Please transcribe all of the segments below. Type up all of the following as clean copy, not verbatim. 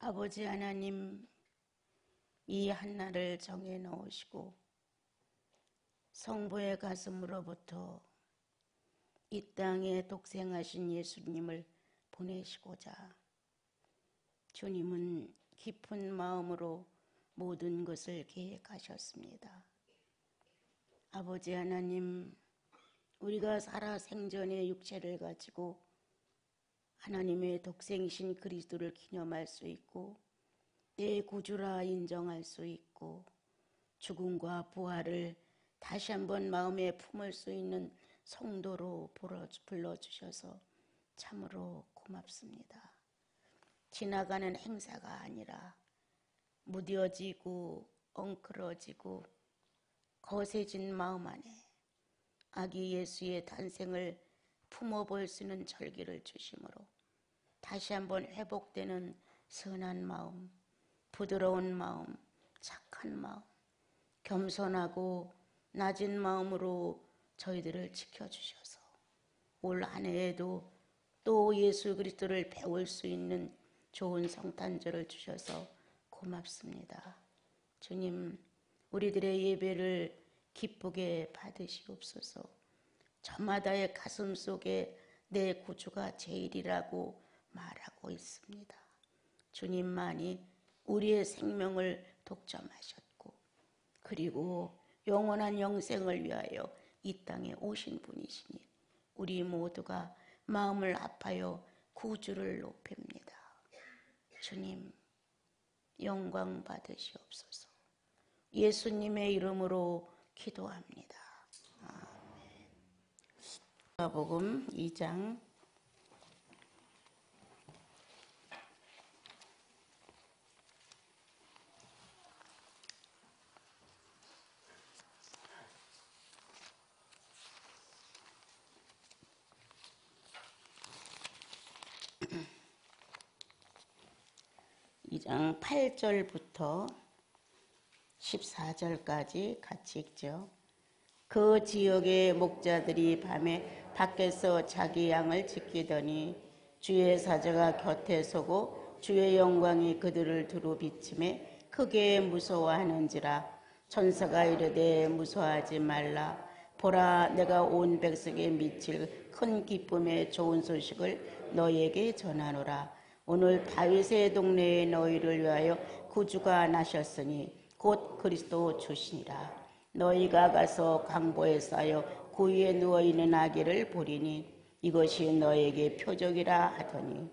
아버지 하나님, 이 한날을 정해 놓으시고 성부의 가슴으로부터 이 땅에 독생하신 예수님을 보내시고자 주님은 깊은 마음으로 모든 것을 계획하셨습니다. 아버지 하나님, 우리가 살아 생전의 육체를 가지고 하나님의 독생이신 그리스도를 기념할 수 있고 내 구주라 인정할 수 있고 죽음과 부활을 다시 한번 마음에 품을 수 있는 성도로 불러주셔서 참으로 고맙습니다. 지나가는 행사가 아니라 무뎌지고 엉클어지고 거세진 마음 안에 아기 예수의 탄생을 품어볼 수 있는 절기를 주심으로 다시 한번 회복되는 선한 마음, 부드러운 마음, 착한 마음, 겸손하고 낮은 마음으로 저희들을 지켜주셔서 올 한 해에도 또 예수 그리스도를 배울 수 있는 좋은 성탄절을 주셔서 고맙습니다. 주님, 우리들의 예배를 기쁘게 받으시옵소서. 저마다의 가슴 속에 내 구주가 제일이라고 말하고 있습니다. 주님만이 우리의 생명을 독점하셨고 그리고 영원한 영생을 위하여 이 땅에 오신 분이시니 우리 모두가 마음을 합하여 구주를 높입니다. 주님, 영광 받으시옵소서. 예수님의 이름으로 기도합니다. 아멘. 누가복음 2장 2장 8절부터 14절까지 같이 읽죠. 그 지역의 목자들이 밤에 밖에서 자기 양을 지키더니 주의 사자가 곁에 서고 주의 영광이 그들을 두루 비침에 크게 무서워하는지라. 천사가 이르되 무서워하지 말라. 보라, 내가 온 백성에 미칠 큰 기쁨의 좋은 소식을 너희에게 전하노라. 오늘 다윗의 동네에 너희를 위하여 구주가 나셨으니 곧 그리스도 주시니라. 너희가 가서 강보에 쌓여 그 위에 누워있는 아기를 보리니 이것이 너희에게 표적이라 하더니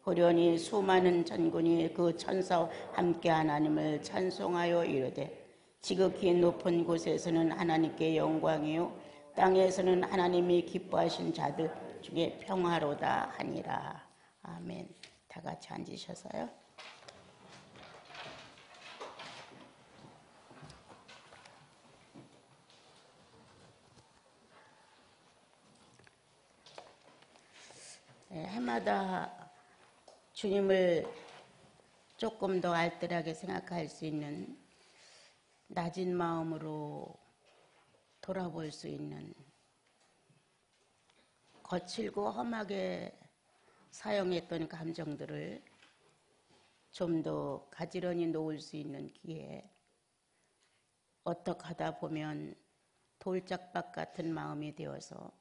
호련히 수많은 전군이 그 천사와 함께 하나님을 찬송하여 이르되 지극히 높은 곳에서는 하나님께 영광이요 땅에서는 하나님이 기뻐하신 자들 중에 평화로다 하니라. 아멘. 다 같이 앉으셔서요. 해마다 주님을 조금 더 알뜰하게 생각할 수 있는 낮은 마음으로 돌아볼 수 있는 거칠고 험하게 사용했던 감정들을 좀 더 가지런히 놓을 수 있는 기회에 어떻게 하다 보면 돌짝밭 같은 마음이 되어서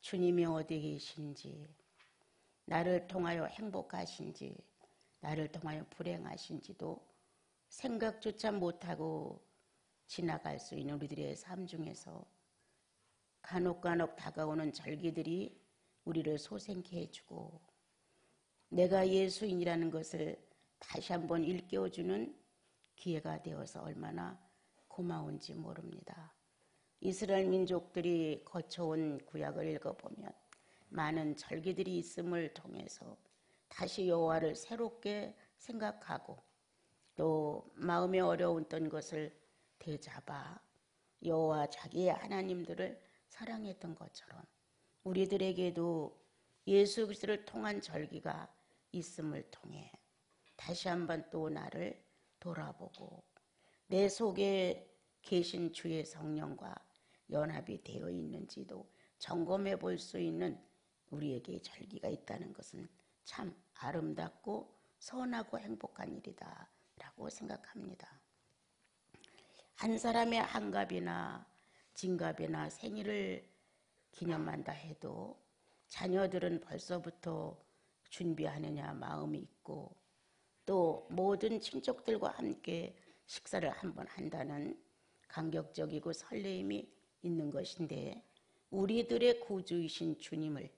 주님이 어디 계신지, 나를 통하여 행복하신지, 나를 통하여 불행하신지도 생각조차 못하고 지나갈 수 있는 우리들의 삶 중에서 간혹 다가오는 절기들이 우리를 소생케 해주고 내가 예수인이라는 것을 다시 한번 일깨워주는 기회가 되어서 얼마나 고마운지 모릅니다. 이스라엘 민족들이 거쳐온 구약을 읽어보면 많은 절기들이 있음을 통해서 다시 여호와를 새롭게 생각하고 또 마음에 어려웠던 것을 되잡아 여호와 자기의 하나님들을 사랑했던 것처럼 우리들에게도 예수 그리스도를 통한 절기가 있음을 통해 다시 한번 또 나를 돌아보고 내 속에 계신 주의 성령과 연합이 되어 있는지도 점검해 볼 수 있는 우리에게 절기가 있다는 것은 참 아름답고 선하고 행복한 일이다 라고 생각합니다. 한 사람의 환갑이나 진갑이나 생일을 기념한다 해도 자녀들은 벌써부터 준비하느냐 마음이 있고, 또 모든 친척들과 함께 식사를 한번 한다는 감격적이고 설레임이 있는 것인데, 우리들의 구주이신 주님을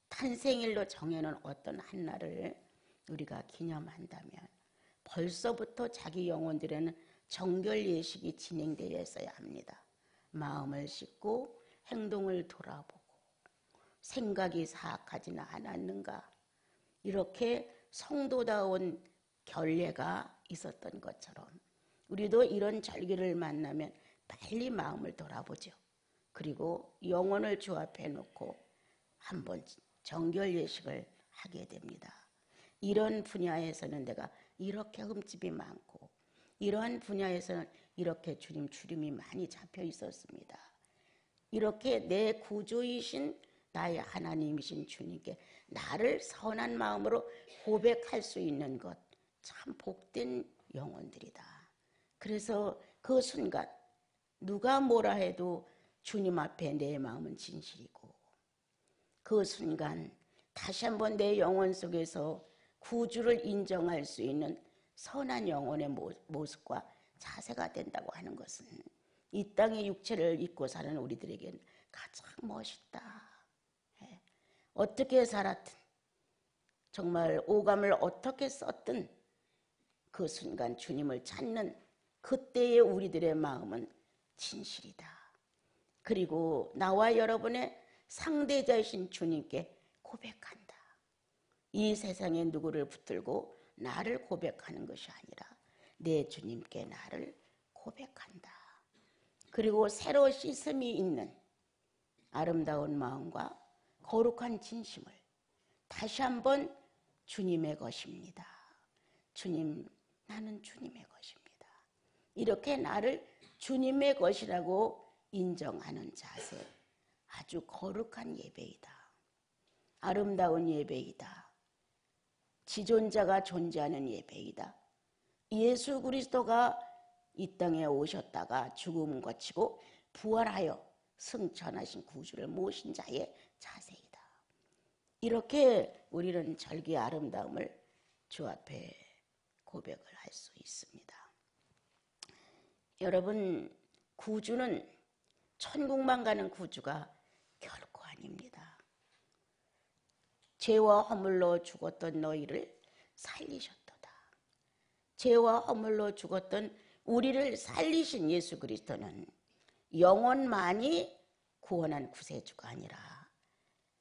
탄생일로 정해놓은 어떤 한 날을 우리가 기념한다면 벌써부터 자기 영혼들에는 정결 예식이 진행되어 있어야 합니다. 마음을 씻고 행동을 돌아보고 생각이 사악하지는 않았는가, 이렇게 성도다운 결례가 있었던 것처럼 우리도 이런 절기를 만나면 빨리 마음을 돌아보죠. 그리고 영혼을 주 앞에 놓고 한번 정결 예식을 하게 됩니다. 이런 분야에서는 내가 이렇게 흠집이 많고, 이러한 분야에서는 이렇게 주림이 많이 잡혀 있었습니다. 이렇게 내 구주이신 나의 하나님이신 주님께 나를 선한 마음으로 고백할 수 있는 것, 참 복된 영혼들이다. 그래서 그 순간 누가 뭐라 해도 주님 앞에 내 마음은 진실이고, 그 순간 다시 한번 내 영혼 속에서 구주를 인정할 수 있는 선한 영혼의 모습과 자세가 된다고 하는 것은 이 땅의 육체를 입고 사는 우리들에게는 가장 멋있다. 어떻게 살았든, 정말 오감을 어떻게 썼든 그 순간 주님을 찾는 그때의 우리들의 마음은 진실이다. 그리고 나와 여러분의 상대자이신 주님께 고백한다. 이 세상에 누구를 붙들고 나를 고백하는 것이 아니라 내 주님께 나를 고백한다. 그리고 새로 씻음이 있는 아름다운 마음과 거룩한 진심을 다시 한번 주님의 것입니다. 주님, 나는 주님의 것입니다. 이렇게 나를 주님의 것이라고 인정하는 자세, 아주 거룩한 예배이다. 아름다운 예배이다. 지존자가 존재하는 예배이다. 예수 그리스도가 이 땅에 오셨다가 죽음을 거치고 부활하여 승천하신 구주를 모신 자의 자세이다. 이렇게 우리는 절기의 아름다움을 주 앞에 고백을 할 수 있습니다. 여러분, 구주는 천국만 가는 구주가 결코 아닙니다. 죄와 허물로 죽었던 너희를 살리셨도다. 죄와 허물로 죽었던 우리를 살리신 예수 그리스도는 영혼만이 구원한 구세주가 아니라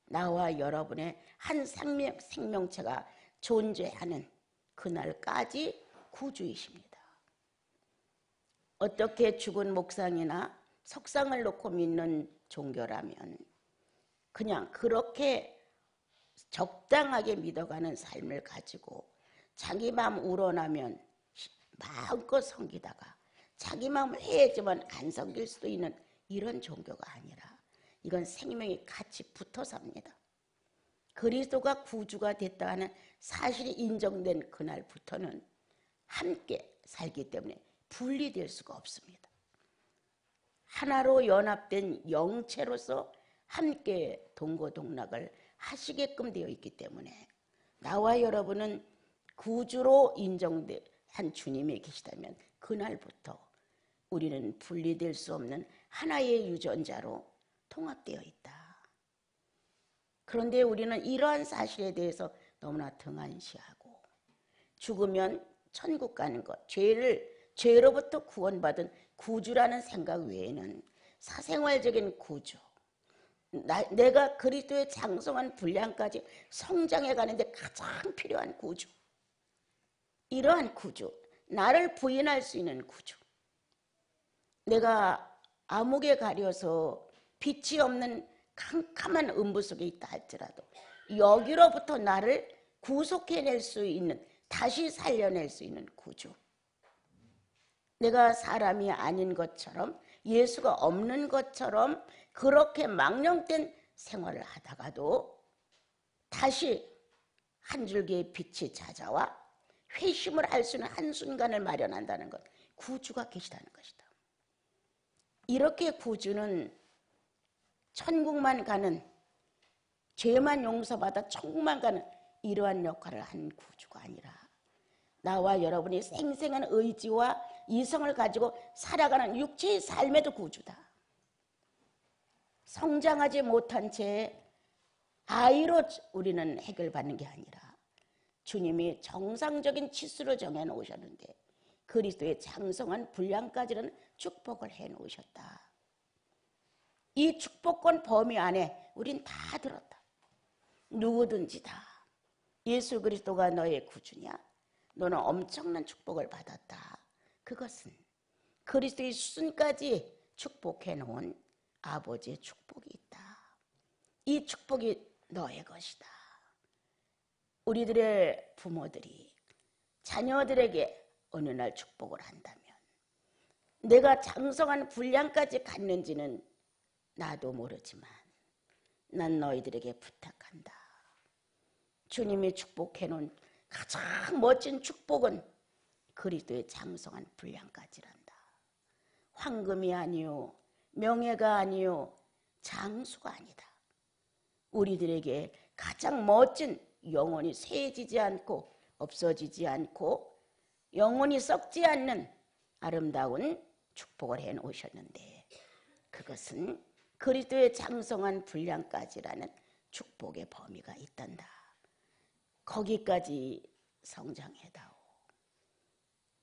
나와 여러분의 한 생명체가 존재하는 그날까지 구주이십니다. 어떻게 죽은 목상이나 석상을 놓고 믿는 종교라면 그냥 그렇게 적당하게 믿어가는 삶을 가지고 자기 마음 우러나면 마음껏 섬기다가 자기 마음 회해지만 안 섬길 수도 있는 이런 종교가 아니라 이건 생명이 같이 붙어 삽니다. 그리스도가 구주가 됐다 하는 사실이 인정된 그날부터는 함께 살기 때문에 분리될 수가 없습니다. 하나로 연합된 영체로서 함께 동거동락을 하시게끔 되어 있기 때문에 나와 여러분은 구주로 인정한 주님이 계시다면 그날부터 우리는 분리될 수 없는 하나의 유전자로 통합되어 있다. 그런데 우리는 이러한 사실에 대해서 너무나 등한시하고 죽으면 천국 가는 것, 죄로부터 구원받은 구주라는 생각 외에는 사생활적인 구주, 내가 그리스도의 장성한 분량까지 성장해 가는데 가장 필요한 구주, 이러한 구주, 나를 부인할 수 있는 구주, 내가 암흑에 가려서 빛이 없는 캄캄한 음부 속에 있다 할지라도 여기로부터 나를 구속해낼 수 있는, 다시 살려낼 수 있는 구주, 내가 사람이 아닌 것처럼 예수가 없는 것처럼 그렇게 망령된 생활을 하다가도 다시 한 줄기의 빛이 찾아와 회심을 할 수 있는 한순간을 마련한다는 것, 구주가 계시다는 것이다. 이렇게 구주는 천국만 가는, 죄만 용서받아 천국만 가는 이러한 역할을 한 구주가 아니라 나와 여러분이 생생한 의지와 이성을 가지고 살아가는 육체의 삶에도 구주다. 성장하지 못한 채 아이로 우리는 해결받는 게 아니라 주님이 정상적인 치수를 정해놓으셨는데 그리스도의 장성한 분량까지는 축복을 해놓으셨다. 이 축복권 범위 안에 우린 다 들었다. 누구든지 다. 예수 그리스도가 너의 구주냐? 너는 엄청난 축복을 받았다. 그것은 그리스도의 수순까지 축복해 놓은 아버지의 축복이 있다. 이 축복이 너의 것이다. 우리들의 부모들이 자녀들에게 어느 날 축복을 한다면 내가 장성한 분량까지 갔는지는 나도 모르지만 난 너희들에게 부탁한다. 주님이 축복해 놓은 가장 멋진 축복은 그리스도의 장성한 분량까지란다. 황금이 아니요, 명예가 아니요, 장수가 아니다. 우리들에게 가장 멋진, 영원히 쇠해지지 않고 없어지지 않고 영원히 썩지 않는 아름다운 축복을 해놓으셨는데 그것은 그리스도의 장성한 분량까지라는 축복의 범위가 있단다. 거기까지 성장해다오.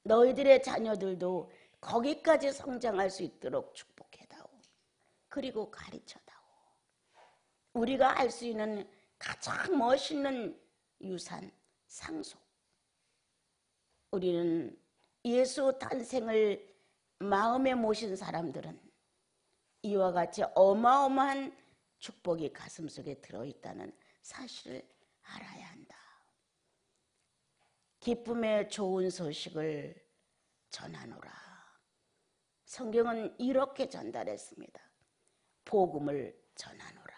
너희들의 자녀들도 거기까지 성장할 수 있도록 축복해다오. 그리고 가르쳐다오. 우리가 할 수 있는 가장 멋있는 유산, 상속. 우리는 예수 탄생을 마음에 모신 사람들은 이와 같이 어마어마한 축복이 가슴속에 들어있다는 사실을 알아야 한다. 기쁨의 좋은 소식을 전하노라. 성경은 이렇게 전달했습니다. 복음을 전하노라.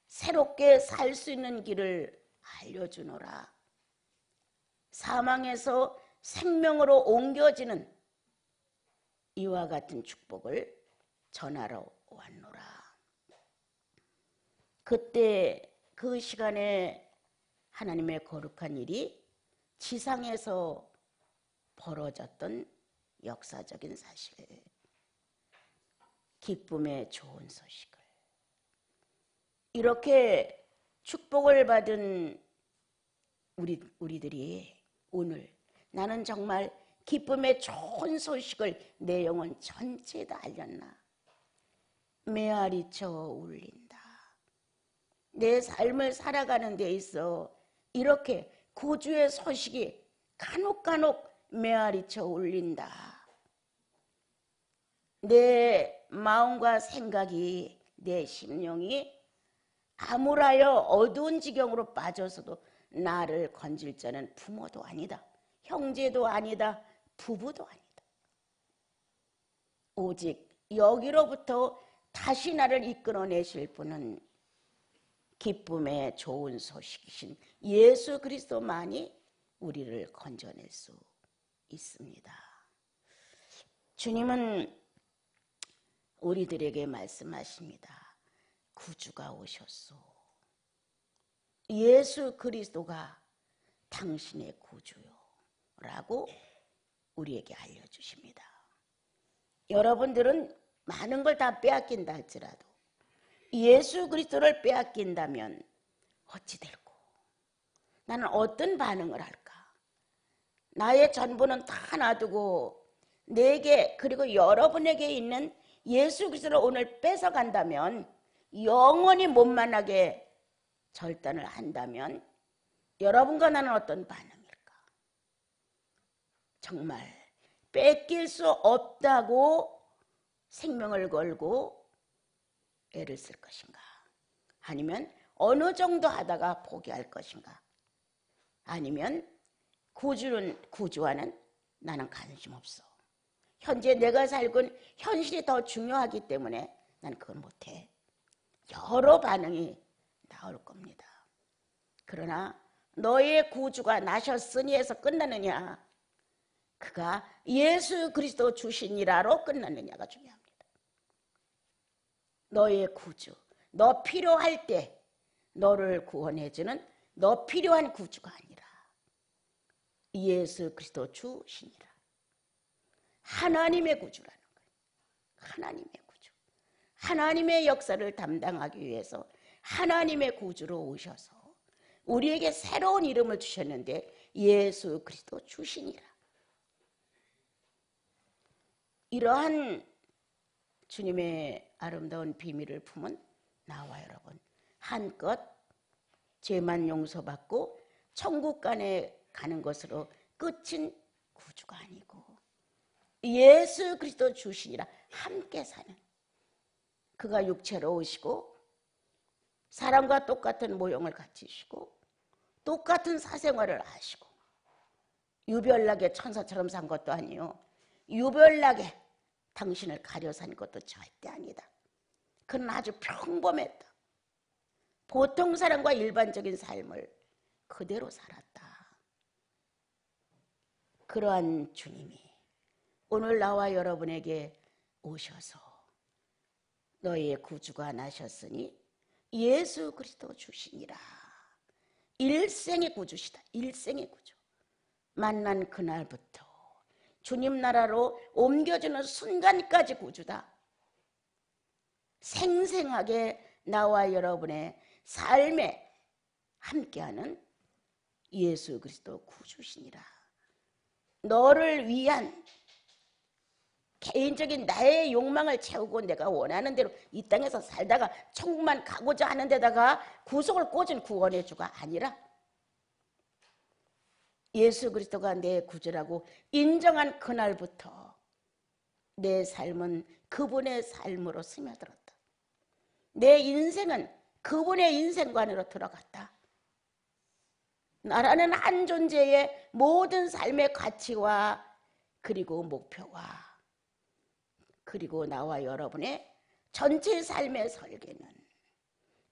새롭게 살 수 있는 길을 알려주노라. 사망에서 생명으로 옮겨지는 이와 같은 축복을 전하러 왔노라. 그때 그 시간에 하나님의 거룩한 일이 지상에서 벌어졌던 역사적인 사실, 기쁨의 좋은 소식을 이렇게 축복을 받은 우리들이 오늘 나는 정말 기쁨의 좋은 소식을 내 영혼 전체에다 알렸나? 메아리쳐 울린다. 내 삶을 살아가는 데 있어 이렇게 구주의 소식이 간혹간혹 메아리쳐 울린다. 내 마음과 생각이, 내 심령이 암울하여 어두운 지경으로 빠져서도 나를 건질 자는 부모도 아니다. 형제도 아니다. 부부도 아니다. 오직 여기로부터 다시 나를 이끌어내실 분은 기쁨의 좋은 소식이신 예수 그리스도만이 우리를 건져낼 수 있습니다. 주님은 우리들에게 말씀하십니다. 구주가 오셨소. 예수 그리스도가 당신의 구주요 라고 우리에게 알려주십니다. 여러분들은 많은 걸 다 빼앗긴다 할지라도 예수 그리스도를 빼앗긴다면 어찌 될꼬? 나는 어떤 반응을 할까? 나의 전부는 다 놔두고 내게 그리고 여러분에게 있는 예수 그리스도를 오늘 뺏어간다면, 영원히 못만나게 절단을 한다면 여러분과 나는 어떤 반응일까? 정말 뺏길 수 없다고 생명을 걸고 애를 쓸 것인가? 아니면 어느 정도 하다가 포기할 것인가? 아니면 구주와는 나는 관심 없어. 현재 내가 살고 있는 현실이 더 중요하기 때문에 나는 그건 못해. 여러 반응이 나올 겁니다. 그러나 너의 구주가 나셨으니 해서 끝나느냐, 그가 예수 그리스도 주시니라로 끝나느냐가 중요합니다. 너의 구주, 너 필요할 때 너를 구원해주는 너 필요한 구주가 아니라 예수 그리스도 주시니라. 하나님의 구주라는 거예요. 하나님의 구주. 하나님의 역사를 담당하기 위해서 하나님의 구주로 오셔서 우리에게 새로운 이름을 주셨는데 예수 그리스도 주시니라. 이러한 주님의 아름다운 비밀을 품은 나와 여러분, 한껏 죄만 용서받고 천국 가는 것으로 끝인 구주가 아니고 예수 그리스도 주시니라 함께 사는, 그가 육체로 오시고 사람과 똑같은 모형을 갖추시고 똑같은 사생활을 하시고 유별나게 천사처럼 산 것도 아니요, 유별나게 당신을 가려 산 것도 절대 아니다. 그는 아주 평범했다. 보통 사람과 일반적인 삶을 그대로 살았다. 그러한 주님이 오늘 나와 여러분에게 오셔서 너희의 구주가 나셨으니 예수 그리스도 주시니라. 일생의 구주시다. 일생의 구주. 만난 그날부터 주님 나라로 옮겨주는 순간까지 구주다. 생생하게 나와 여러분의 삶에 함께하는 예수 그리스도 구주시니라. 너를 위한 개인적인 나의 욕망을 채우고 내가 원하는 대로 이 땅에서 살다가 천국만 가고자 하는 데다가 구속을 꽂은 구원의 주가 아니라 예수 그리스도가 내 구주라고 인정한 그날부터 내 삶은 그분의 삶으로 스며들었다. 내 인생은 그분의 인생관으로 들어갔다. 나라는 한 존재의 모든 삶의 가치와 그리고 목표와 그리고 나와 여러분의 전체 삶의 설계는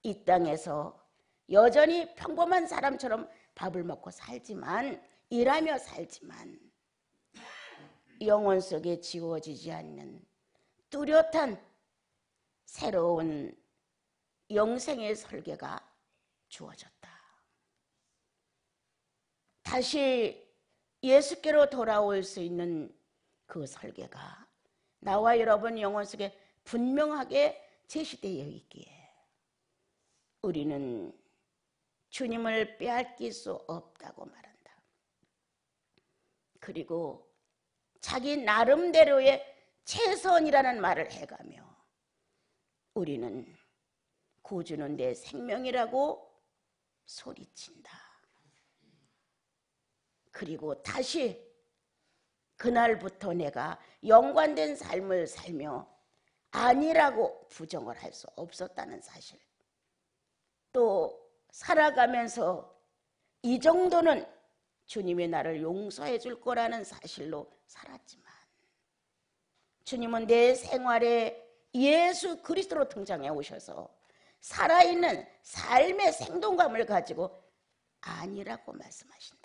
이 땅에서 여전히 평범한 사람처럼 밥을 먹고 살지만, 일하며 살지만 영혼 속에 지워지지 않는 뚜렷한 새로운 영생의 설계가 주어졌다. 다시 예수께로 돌아올 수 있는 그 설계가 나와 여러분 영혼 속에 분명하게 제시되어 있기에 우리는 주님을 빼앗길 수 없다고 말한다. 그리고 자기 나름대로의 최선이라는 말을 해가며 우리는 구주는 내 생명이라고 소리친다. 그리고 다시 그날부터 내가 연관된 삶을 살며 아니라고 부정을 할 수 없었다는 사실, 또 살아가면서 이 정도는 주님이 나를 용서해 줄 거라는 사실로 살았지만 주님은 내 생활에 예수 그리스도로 등장해 오셔서 살아있는 삶의 생동감을 가지고 아니라고 말씀하신다.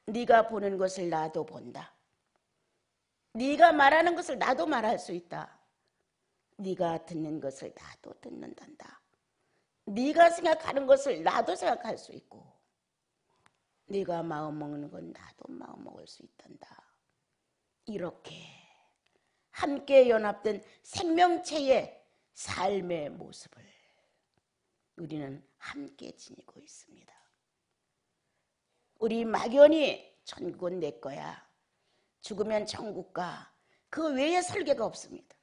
네가 보는 것을 나도 본다. 네가 말하는 것을 나도 말할 수 있다. 네가 듣는 것을 나도 듣는단다. 네가 생각하는 것을 나도 생각할 수 있고 네가 마음 먹는 건 나도 마음 먹을 수 있단다. 이렇게 함께 연합된 생명체의 삶의 모습을 우리는 함께 지니고 있습니다. 우리 막연히 천국은 내 거야, 죽으면 천국 가, 그 외에 설계가 없습니다.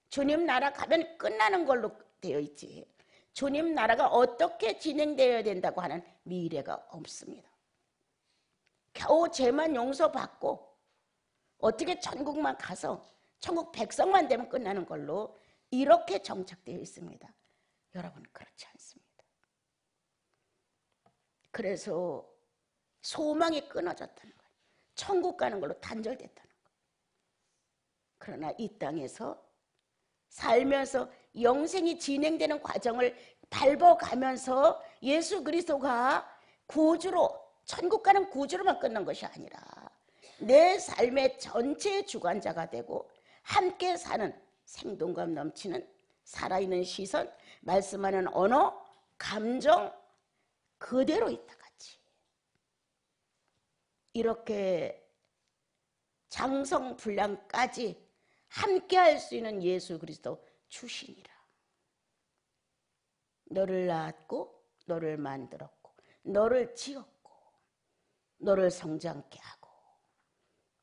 주님 나라 가면 끝나는 걸로 되어 있지 주님 나라가 어떻게 진행되어야 된다고 하는 미래가 없습니다. 겨우 죄만 용서받고 어떻게 천국만 가서 천국 백성만 되면 끝나는 걸로 이렇게 정착되어 있습니다. 여러분, 그렇지 않습니다. 그래서 소망이 끊어졌다는 거예요. 천국 가는 걸로 단절됐다는 거예요. 그러나 이 땅에서 살면서 영생이 진행되는 과정을 밟아가면서 예수 그리스도가 구주로, 천국 가는 구주로만 끝난 것이 아니라 내 삶의 전체의 주관자가 되고 함께 사는 생동감 넘치는 살아있는 시선, 말씀하는 언어, 감정 그대로 있다 같이 이렇게 장성불량까지 함께 할 수 있는 예수 그리스도 주시니라. 너를 낳았고 너를 만들었고 너를 지었고 너를 성장케 하고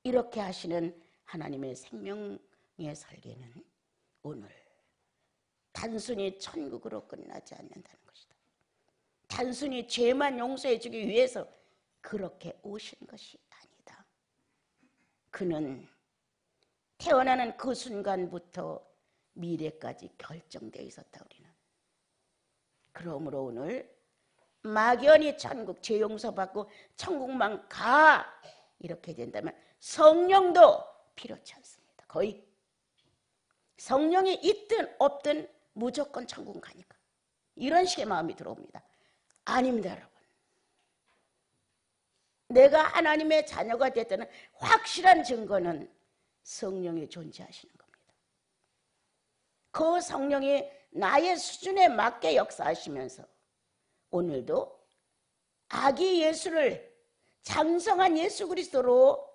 이렇게 하시는 하나님의 생명의 설계는 오늘 단순히 천국으로 끝나지 않는다는 것이다. 단순히 죄만 용서해 주기 위해서 그렇게 오신 것이 아니다. 그는 태어나는 그 순간부터 미래까지 결정되어 있었다. 우리는 그러므로 오늘 막연히 천국 죄 용서받고 천국만 가 이렇게 된다면 성령도 필요치 않습니다. 거의 성령이 있든 없든 무조건 천국 가니까 이런 식의 마음이 들어옵니다. 아닙니다, 여러분. 내가 하나님의 자녀가 됐다는 확실한 증거는 성령이 존재하시는 겁니다. 그 성령이 나의 수준에 맞게 역사하시면서 오늘도 아기 예수를 장성한 예수 그리스도로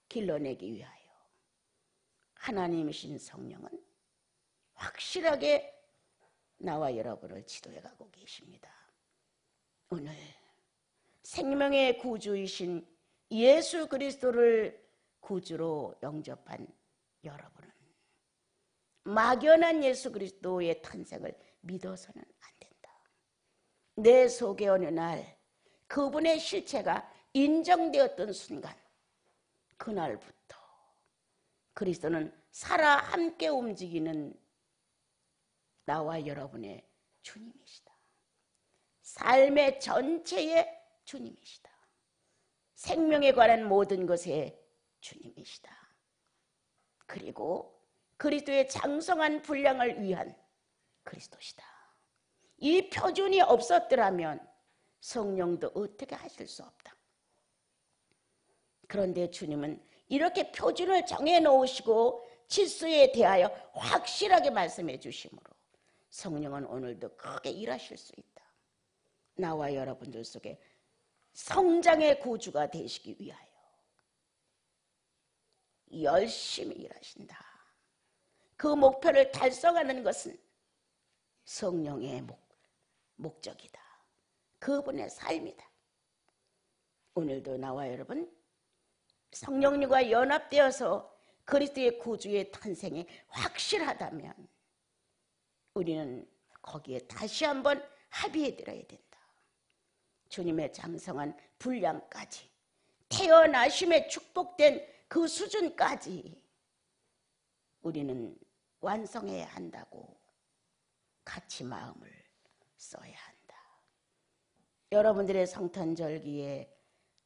길러내기 위하여 하나님이신 성령은 확실하게 나와 여러분을 지도해가고 계십니다. 오늘 생명의 구주이신 예수 그리스도를 구주로 영접한 여러분은 막연한 예수 그리스도의 탄생을 믿어서는 안 된다. 내 속에 어느 날 그분의 실체가 인정되었던 순간 그날부터 그리스도는 살아 함께 움직이는 나와 여러분의 주님이시다. 삶의 전체의 주님이시다. 생명에 관한 모든 것의 주님이시다. 그리고 그리스도의 장성한 분량을 위한 그리스도시다. 이 표준이 없었더라면 성령도 어떻게 하실 수 없다. 그런데 주님은 이렇게 표준을 정해놓으시고 질서에 대하여 확실하게 말씀해 주심으로 성령은 오늘도 크게 일하실 수 있다. 나와 여러분들 속에 성장의 구주가 되시기 위하여 열심히 일하신다. 그 목표를 달성하는 것은 성령의 목적이다. 그분의 삶이다. 오늘도 나와 여러분 성령님과 연합되어서 그리스도의 구주의 탄생이 확실하다면 우리는 거기에 다시 한번 합의해드려야 된다. 주님의 장성한 분량까지 태어나심에 축복된 그 수준까지 우리는 완성해야 한다고 같이 마음을 써야 한다. 여러분들의 성탄절기에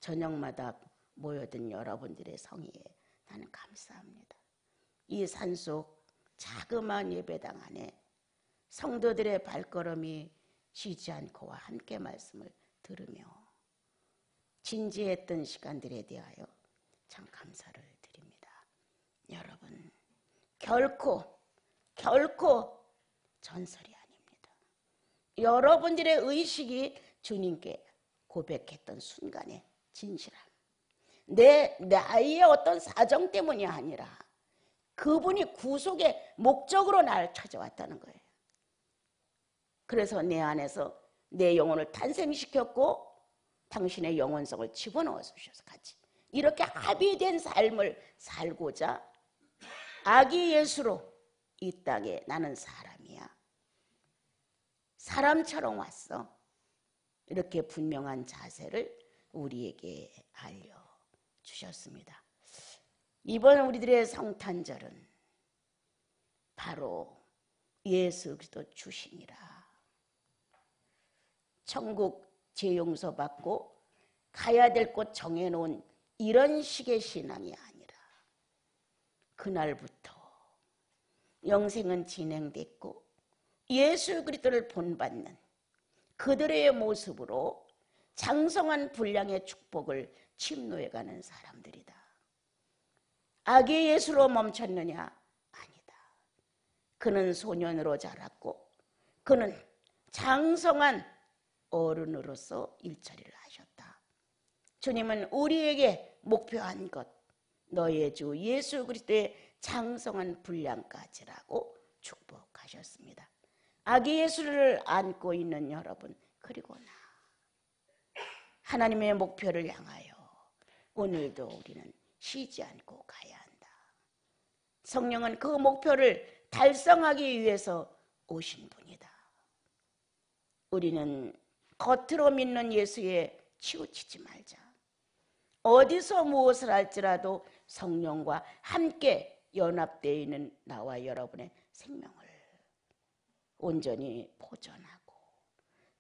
저녁마다 모여든 여러분들의 성의에 나는 감사합니다. 이 산속 자그마한 예배당 안에 성도들의 발걸음이 쉬지 않고와 함께 말씀을 들으며 진지했던 시간들에 대하여 참 감사를 드립니다. 여러분 결코 전설이 아닙니다. 여러분들의 의식이 주님께 고백했던 순간의 진실함, 나의 어떤 사정 때문이 아니라 그분이 구속의 목적으로 나를 찾아왔다는 거예요. 그래서 내 안에서 내 영혼을 탄생시켰고 당신의 영혼성을 집어넣어 주셔서 같이 이렇게 합의된 삶을 살고자 아기 예수로 이 땅에 나는 사람이야. 사람처럼 왔어. 이렇게 분명한 자세를 우리에게 알려주셨습니다. 이번 우리들의 성탄절은 바로 예수 그리스도 주시니라. 천국 죄용서 받고 가야 될 곳 정해놓은 이런 식의 신앙이 아니라 그날부터 영생은 진행됐고 예수 그리스도를 본받는 그들의 모습으로 장성한 분량의 축복을 침노해가는 사람들이다. 악의 예수로 멈췄느냐? 아니다. 그는 소년으로 자랐고 그는 장성한 어른으로서 일처리를 하셨다. 주님은 우리에게 목표한 것, 너의 주 예수 그리스도의 장성한 분량까지라고 축복하셨습니다. 아기 예수를 안고 있는 여러분, 그리고 나, 하나님의 목표를 향하여 오늘도 우리는 쉬지 않고 가야 한다. 성령은 그 목표를 달성하기 위해서 오신 분이다. 우리는 겉으로 믿는 예수에 치우치지 말자. 어디서 무엇을 할지라도 성령과 함께 연합되어 있는 나와 여러분의 생명을 온전히 보존하고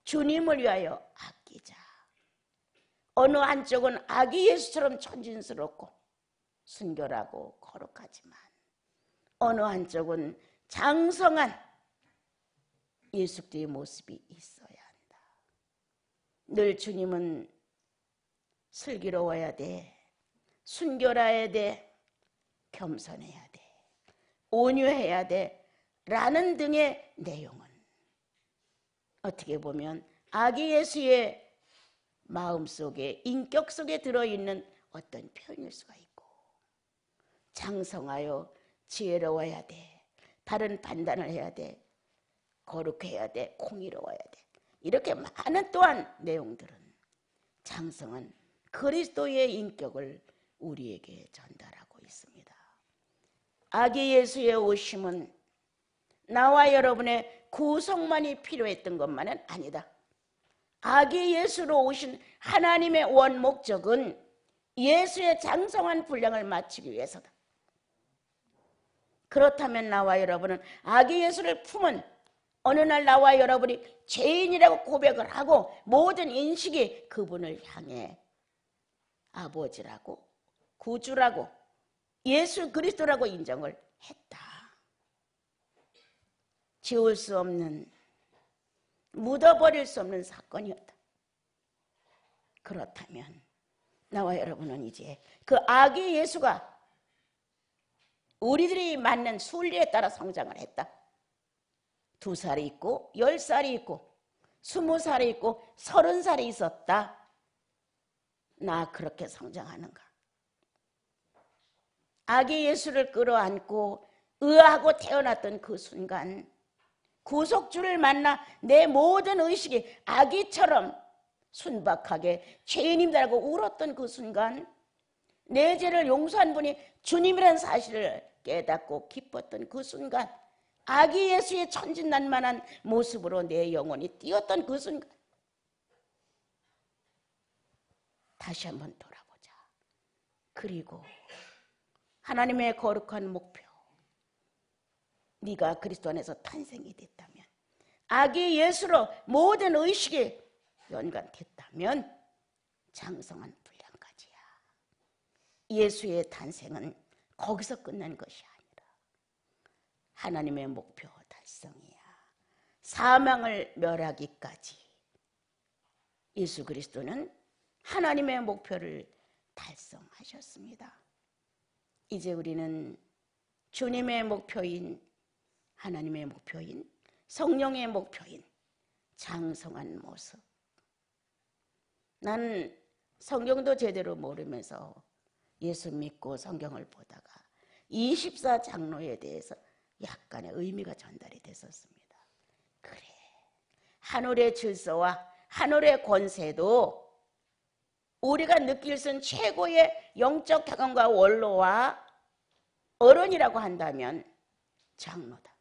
주님을 위하여 아끼자. 어느 한쪽은 아기 예수처럼 천진스럽고 순결하고 거룩하지만 어느 한쪽은 장성한 예수 그리스도의 모습이 있어야 한다. 늘 주님은 슬기로워야 돼, 순결해야 돼, 겸손해야 돼, 온유해야 돼 라는 등의 내용은 어떻게 보면 아기 예수의 마음속에, 인격 속에 들어있는 어떤 표현일 수가 있고, 장성하여 지혜로워야 돼, 바른 판단을 해야 돼, 거룩해야 돼, 공의로워야 돼, 이렇게 많은 또한 내용들은 장성한 그리스도의 인격을 우리에게 전달하고 있습니다. 아기 예수의 오심은 나와 여러분의 구속만이 필요했던 것만은 아니다. 아기 예수로 오신 하나님의 원 목적은 예수의 장성한 분량을 마치기 위해서다. 그렇다면 나와 여러분은 아기 예수를 품은 어느 날 나와 여러분이 죄인이라고 고백을 하고 모든 인식이 그분을 향해 아버지라고, 구주라고, 예수 그리스도라고 인정을 했다. 지울 수 없는, 묻어버릴 수 없는 사건이었다. 그렇다면 나와 여러분은 이제 그 아기 예수가 우리들이 맞는 순리에 따라 성장을 했다. 2살이 있고 10살이 있고 20살이 있고 30살이 있었다. 나 그렇게 성장하는가? 아기 예수를 끌어안고 의하고 태어났던 그 순간, 구속주를 만나 내 모든 의식이 아기처럼 순박하게 죄인임이라고 울었던 그 순간, 내 죄를 용서한 분이 주님이라는 사실을 깨닫고 기뻤던 그 순간, 아기 예수의 천진난만한 모습으로 내 영혼이 뛰었던 그 순간, 다시 한번 돌아보자. 그리고 하나님의 거룩한 목표, 네가 그리스도 안에서 탄생이 됐다면, 아기 예수로 모든 의식이 연관됐다면 장성한 분량까지야. 예수의 탄생은 거기서 끝난 것이 아니라 하나님의 목표 달성이야. 사망을 멸하기까지 예수 그리스도는 하나님의 목표를 달성하셨습니다. 이제 우리는 주님의 목표인, 하나님의 목표인, 성령의 목표인 장성한 모습. 난 성경도 제대로 모르면서 예수 믿고 성경을 보다가 24장로에 대해서 약간의 의미가 전달이 됐었습니다. 그래, 하늘의 질서와 하늘의 권세도 우리가 느낄 수 있는 최고의 영적 경험과 원로와 어른이라고 한다면 장로다.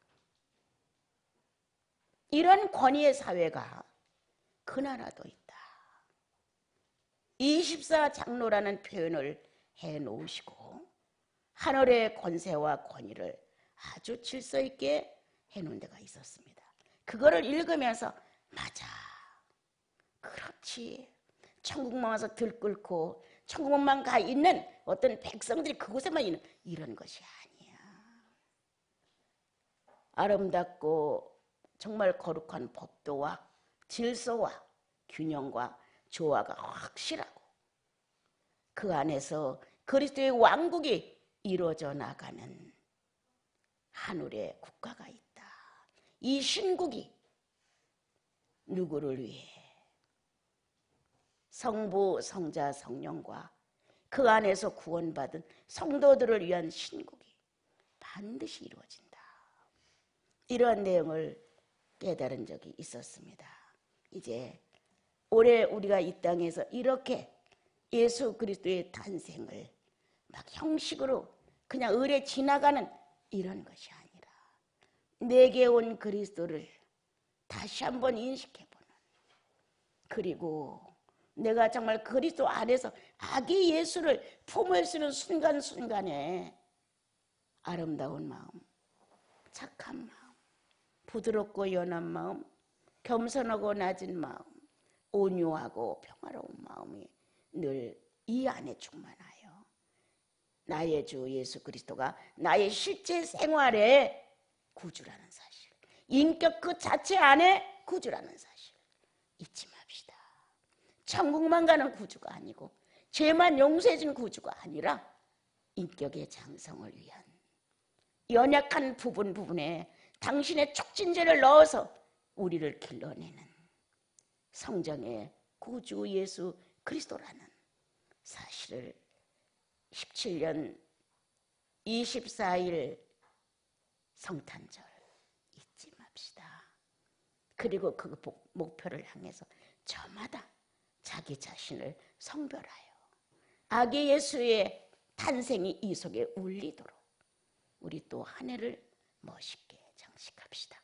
이런 권위의 사회가 그 나라도 있다. 24장로라는 표현을 해놓으시고 하늘의 권세와 권위를 아주 질서 있게 해놓은 데가 있었습니다. 그거를 읽으면서 맞아, 그렇지, 천국만 와서 들끓고 천국만 가 있는 어떤 백성들이 그곳에만 있는 이런 것이 아니야. 아름답고 정말 거룩한 법도와 질서와 균형과 조화가 확실하고 그 안에서 그리스도의 왕국이 이루어져 나가는 하늘의 국가가 있다. 이 신국이 누구를 위해? 성부, 성자, 성령과 그 안에서 구원받은 성도들을 위한 신국이 반드시 이루어진다. 이러한 내용을 깨달은 적이 있었습니다. 이제 올해 우리가 이 땅에서 이렇게 예수 그리스도의 탄생을 막 형식으로 그냥 의례 지나가는 이런 것이 아니라 내게 온 그리스도를 다시 한번 인식해보는, 그리고 내가 정말 그리스도 안에서 아기 예수를 품을 수 있는 순간순간에 아름다운 마음, 착한 마음, 부드럽고 연한 마음, 겸손하고 낮은 마음, 온유하고 평화로운 마음이 늘 이 안에 충만하여 나의 주 예수 그리스도가 나의 실제 생활의 구주라는 사실, 인격 그 자체 안에 구주라는 사실 잊지 맙시다. 천국만 가는 구주가 아니고 죄만 용서해 준 구주가 아니라 인격의 장성을 위한 연약한 부분에 당신의 촉진제를 넣어서 우리를 길러내는 성정의 구주 예수 그리스도라는 사실을 17년 24일 성탄절 잊지 맙시다. 그리고 그 목표를 향해서 저마다 자기 자신을 성별하여 아기 예수의 탄생이 이 속에 울리도록 우리 또 한 해를 멋있게 장식합시다.